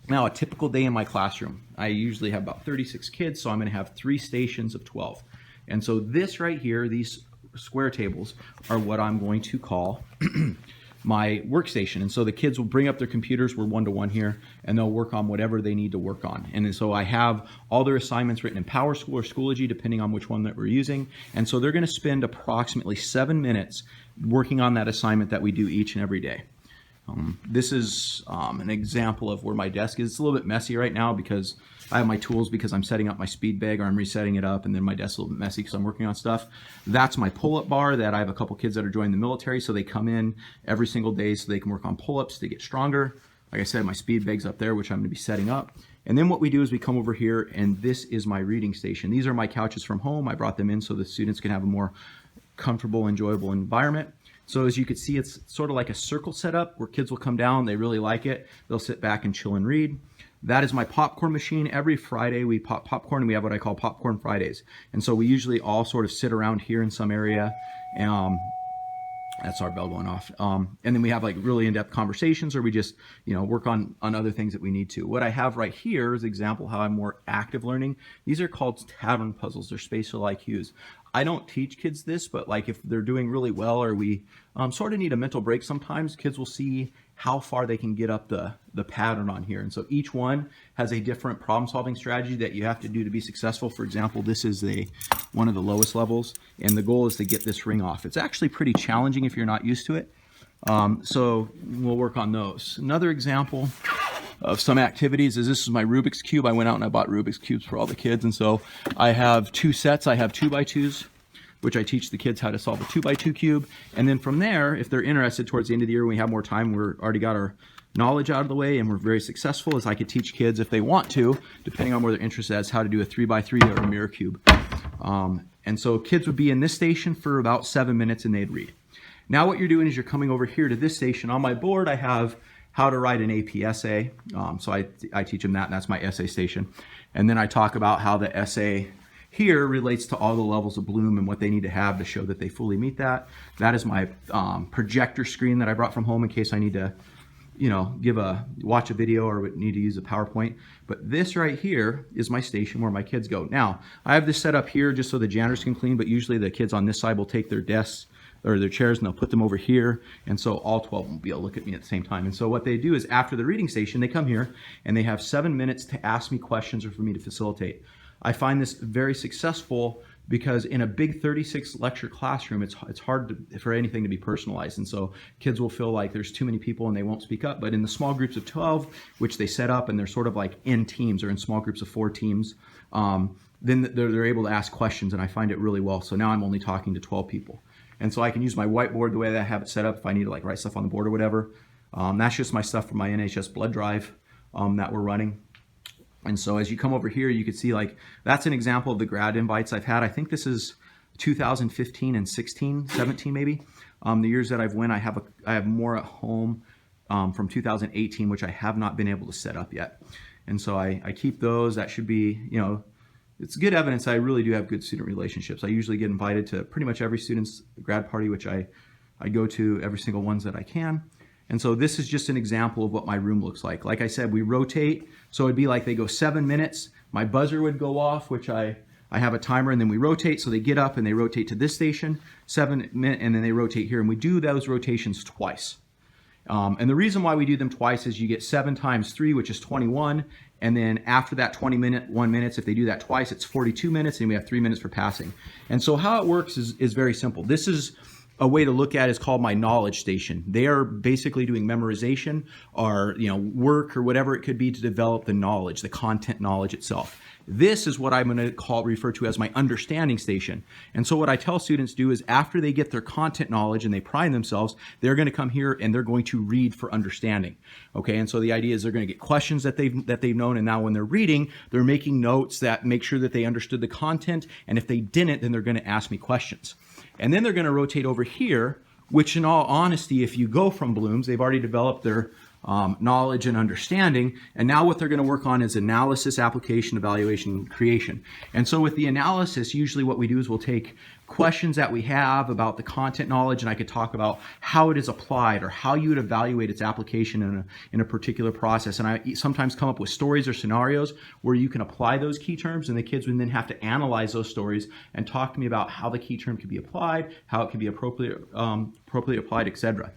Now, a typical day in my classroom, I usually have about 36 kids, so I'm going to have 3 stations of 12. And so this right here, these square tables, are what I'm going to call my workstation. And so the kids will bring up their computers, we're one-to-one here, and they'll work on whatever they need to work on. And so I have all their assignments written in PowerSchool or Schoology, depending on which one that we're using. And so they're going to spend approximately 7 minutes working on that assignment that we do each and every day. This is an example of where my desk is. It's a little bit messy right now because I have my tools because I'm setting up my speed bag or I'm resetting it up, and then my desk's a little bit messy because I'm working on stuff. That's my pull-up bar that I have a couple kids that are joining the military, so they come in every single day so they can work on pull-ups to get stronger. Like I said, my speed bag's up there, which I'm going to be setting up. And then what we do is we come over here, and this is my reading station. These are my couches from home. I brought them in so the students can have a more comfortable, enjoyable environment. So as you can see, it's sort of like a circle setup where kids will come down, they really like it, they'll sit back and chill and read. That is my popcorn machine. Every Friday we pop popcorn, and we have what I call Popcorn Fridays. And so we usually all sort of sit around here in some area. That's our bell going off. And then we have like really in-depth conversations, or we just, work on other things that we need to. What I have right here is an example how I'm more active learning. These are called tavern puzzles. They're spatial IQs. I don't teach kids this, but like if they're doing really well, or we sort of need a mental break sometimes, kids will see how far they can get up the pattern on here. And so each one has a different problem-solving strategy that you have to do to be successful. For example, this is one of the lowest levels, and the goal is to get this ring off. It's actually pretty challenging if you're not used to it. So we'll work on those. Another example of some activities is this is my Rubik's Cube. I went out and I bought Rubik's Cubes for all the kids. And so I have 2 sets. I have 2x2s, which I teach the kids how to solve a 2x2 cube. And then from there, if they're interested towards the end of the year, when we have more time, we're already got our knowledge out of the way and we're very successful, is I could teach kids if they want to, depending on where they're interested, as how to do a 3x3 or a mirror cube. And so kids would be in this station for about 7 minutes and they'd read. Now what you're doing is you're coming over here to this station. On my board, I have how to write an AP essay. So I teach them that, and that's my essay station. And then I talk about how the essay here relates to all the levels of Bloom and what they need to have to show that they fully meet that. That is my projector screen that I brought from home in case I need to, watch a video or need to use a PowerPoint. But this right here is my station where my kids go. Now, I have this set up here just so the janitors can clean, but usually the kids on this side will take their desks or their chairs and they'll put them over here, and so all 12 will be able to look at me at the same time. And so what they do is after the reading station, they come here and they have 7 minutes to ask me questions or for me to facilitate. I find this very successful because in a big 36 lecture classroom, it's hard for anything to be personalized. And so kids will feel like there's too many people and they won't speak up. But in the small groups of 12, which they set up, and they're sort of like in teams or in small groups of 4 teams, then they're able to ask questions, and I find it really well. So now I'm only talking to 12 people. And so I can use my whiteboard the way that I have it set up if I need to like write stuff on the board or whatever. That's just my stuff from my NHS blood drive that we're running. And so as you come over here, you can see like that's an example of the grad invites I've had. I think this is 2015 and 16, 17 maybe. The years that I've went, I have more at home from 2018, which I have not been able to set up yet. And so I keep those. That should be, it's good evidence I really do have good student relationships. I usually get invited to pretty much every student's grad party, which I go to every single ones that I can. And so this is just an example of what my room looks like. Like I said, we rotate. So it'd be like they go 7 minutes. My buzzer would go off, which I have a timer, and then we rotate. So they get up and they rotate to this station, 7 minutes, and then they rotate here. And we do those rotations twice. And the reason why we do them twice is you get 7 times 3, which is 21. And then after that 1 minutes, if they do that twice, it's 42 minutes, and we have 3 minutes for passing. And so how it works is very simple. This is a way to look at it is called my knowledge station. They are basically doing memorization or work or whatever it could be to develop the knowledge, the content knowledge itself. This is what I'm going to refer to as my understanding station. And so what I tell students do is after they get their content knowledge and they prime themselves, they're going to come here and they're going to read for understanding. Okay, and so the idea is they're going to get questions that they've known, and now when they're reading, they're making notes that make sure that they understood the content, and if they didn't, then they're going to ask me questions. And then they're going to rotate over here, which in all honesty, if you go from Bloom's, they've already developed their knowledge and understanding. And now what they're going to work on is analysis, application, evaluation, creation. And so with the analysis, usually what we do is we'll take questions that we have about the content knowledge, and I could talk about how it is applied or how you would evaluate its application in a particular process. And I sometimes come up with stories or scenarios where you can apply those key terms, and the kids would then have to analyze those stories and talk to me about how the key term could be applied, how it can be appropriately applied, etc.